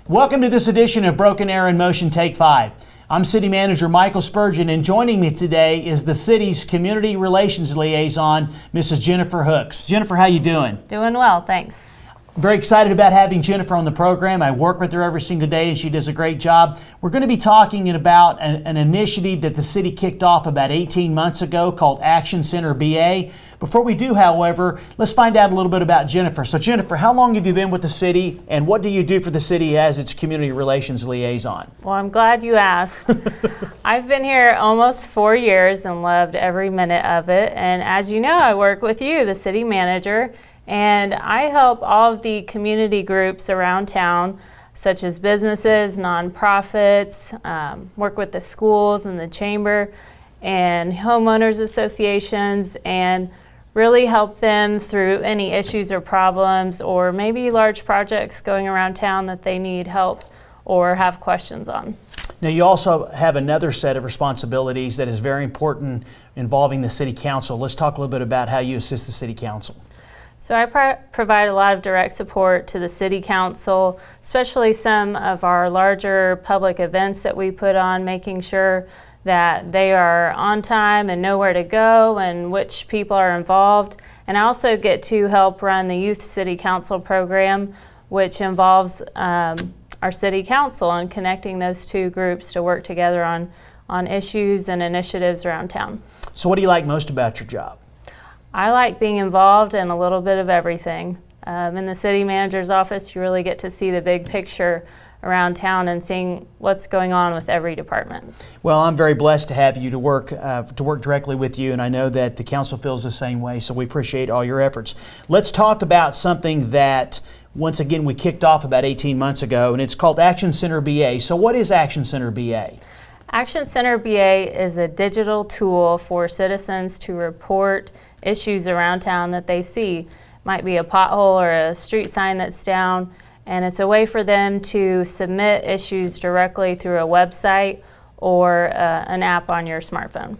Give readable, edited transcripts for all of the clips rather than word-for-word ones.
Welcome to this edition of Broken Arrow in Motion Take 5. I'm City Manager Michael Spurgeon, and joining me today is the city's Community Relations Liaison, Mrs. Jennifer Hooks. Jennifer, how you doing? Doing well, thanks. Very excited about having Jennifer on the program. I work with her every single day and she does a great job. We're going to be talking about an initiative that the city kicked off about 18 months ago called Action Center BA. Before we do, however, let's find out a little bit about Jennifer. So Jennifer, how long have you been with the city and what do you do for the city as its Community Relations Liaison? Well, I'm glad you asked. I've been here almost 4 years and loved every minute of it. And as you know, I work with you, the city manager, and I help all of the community groups around town, such as businesses, nonprofits, work with the schools and the chamber and homeowners associations, and really help them through any issues or problems or maybe large projects going around town that they need help or have questions on. Now, you also have another set of responsibilities that is very important involving the City Council. Let's talk a little bit about how you assist the City Council. So I provide a lot of direct support to the City Council, especially some of our larger public events that we put on, making sure that they are on time and know where to go and which people are involved. And I also get to help run the Youth City Council program, which involves our City Council and connecting those two groups to work together on issues and initiatives around town. So what do you like most about your job? I like being involved in a little bit of everything. In the city manager's office, you really get to see the big picture around town and seeing what's going on with every department. Well, I'm very blessed to have you to work directly with you, and I know that the council feels the same way, so we appreciate all your efforts. Let's talk about something that, once again, we kicked off about 18 months ago, and it's called Action Center BA. So what is Action Center BA? Action Center BA is a digital tool for citizens to report issues around town that they see. It might be a pothole or a street sign that's down, and it's a way for them to submit issues directly through a website or an app on your smartphone.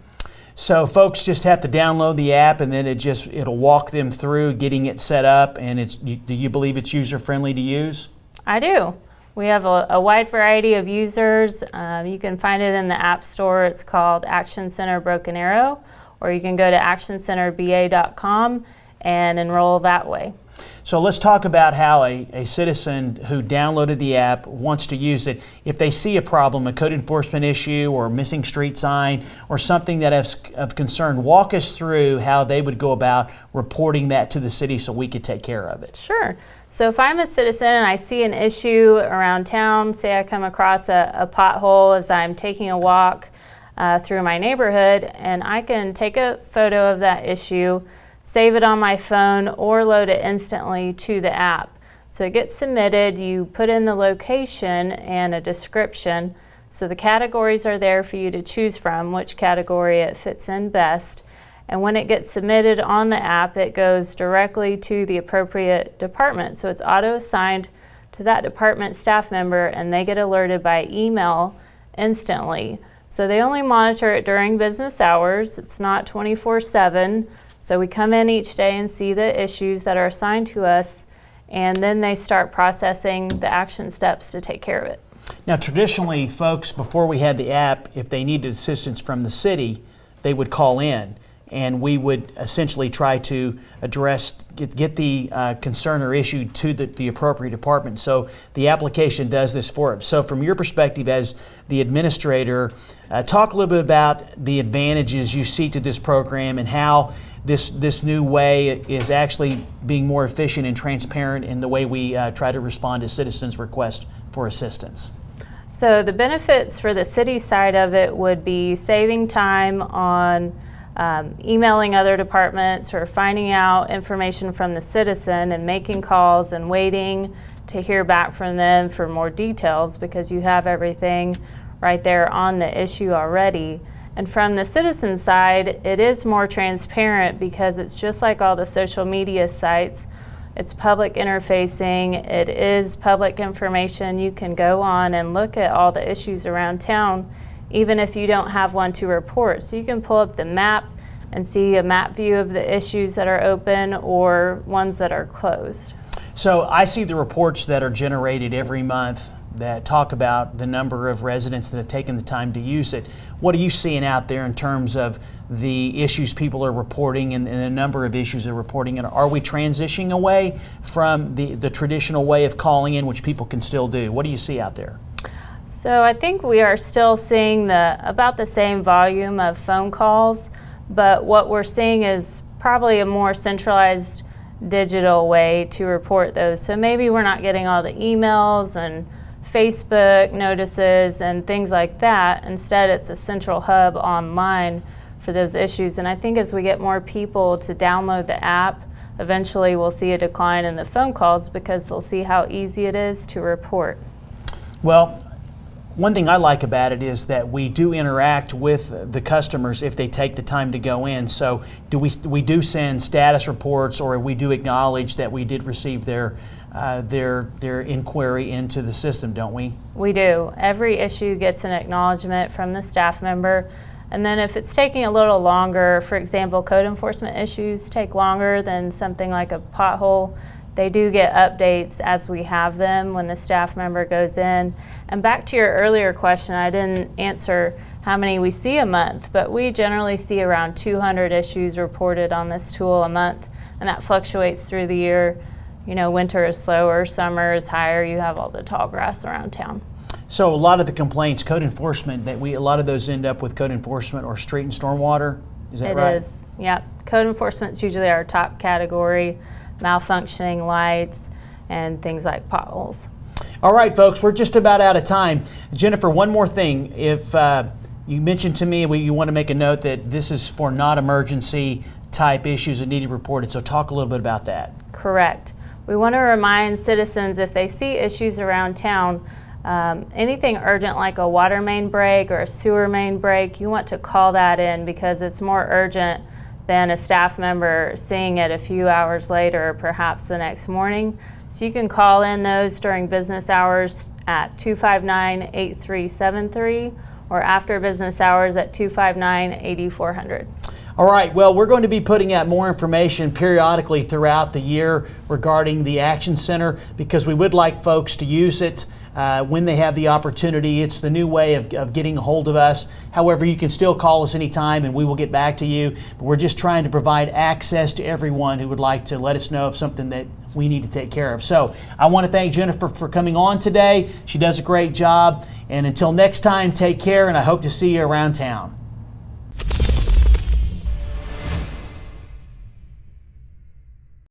So folks just have to download the app and then it'll walk them through getting it set up, and do you believe it's user-friendly to use? I do. We have a wide variety of users. You can find it in the App Store. It's called Action Center Broken Arrow, or you can go to actioncenterba.com and enroll that way. So let's talk about how a citizen who downloaded the app wants to use it. If they see a problem, a code enforcement issue or missing street sign or something that is of concern, walk us through how they would go about reporting that to the city so we could take care of it. Sure. So if I'm a citizen and I see an issue around town, say I come across a pothole as I'm taking a walk through my neighborhood, and I can take a photo of that issue, save it on my phone, or load it instantly to the app. So it gets submitted, you put in the location and a description, so the categories are there for you to choose from which category it fits in best. And when it gets submitted on the app, it goes directly to the appropriate department. So it's auto-assigned to that department staff member, and they get alerted by email instantly. So they only monitor it during business hours. It's not 24/7. So we come in each day and see the issues that are assigned to us, and then they start processing the action steps to take care of it. Now, traditionally, folks, before we had the app, if they needed assistance from the city, they would call in, and we would essentially try to get the concern or issue to the appropriate department. So the application does this for us. So from your perspective as the administrator, talk a little bit about the advantages you see to this program and how this new way is actually being more efficient and transparent in the way we try to respond to citizens' requests for assistance. So the benefits for the city side of it would be saving time on emailing other departments or finding out information from the citizen and making calls and waiting to hear back from them for more details, because you have everything right there on the issue already. And from the citizen side, it is more transparent because it's just like all the social media sites. It's public interfacing, it is public information. You can go on and look at all the issues around town, even if you don't have one to report. So you can pull up the map and see a map view of the issues that are open or ones that are closed. So I see the reports that are generated every month that talk about the number of residents that have taken the time to use it. What are you seeing out there in terms of the issues people are reporting and the number of issues they're reporting? And are we transitioning away from the traditional way of calling in, which people can still do? What do you see out there? So I think we are still seeing about the same volume of phone calls, but what we're seeing is probably a more centralized digital way to report those. So maybe we're not getting all the emails and Facebook notices and things like that. Instead, it's a central hub online for those issues. And I think as we get more people to download the app, eventually we'll see a decline in the phone calls because they'll see how easy it is to report. Well, one thing I like about it is that we do interact with the customers if they take the time to go in. So we do send status reports, or we do acknowledge that we did receive their inquiry into the system, don't we? We do. Every issue gets an acknowledgement from the staff member. And then if it's taking a little longer, for example, code enforcement issues take longer than something like a pothole, they do get updates as we have them when the staff member goes in. And back to your earlier question, I didn't answer how many we see a month, but we generally see around 200 issues reported on this tool a month, and that fluctuates through the year. You know, winter is slower, summer is higher, you have all the tall grass around town. So a lot of the complaints, code enforcement, a lot of those end up with code enforcement or street and stormwater, is that right? It is, yeah. Code enforcement is usually our top category, malfunctioning lights and things like potholes. All right, folks, we're just about out of time. Jennifer, one more thing. If you mentioned to me you want to make a note that this is for not emergency type issues that need to be reported, so talk a little bit about that. Correct. We want to remind citizens if they see issues around town, anything urgent like a water main break or a sewer main break, you want to call that in because it's more urgent than a staff member seeing it a few hours later or perhaps the next morning. So you can call in those during business hours at 259-8373 or after business hours at 259-8400. All right, well, we're going to be putting out more information periodically throughout the year regarding the Action Center because we would like folks to use it when they have the opportunity. It's the new way of getting a hold of us. However, you can still call us anytime and we will get back to you. But we're just trying to provide access to everyone who would like to let us know of something that we need to take care of. So I want to thank Jennifer for coming on today. She does a great job. And until next time, take care, and I hope to see you around town.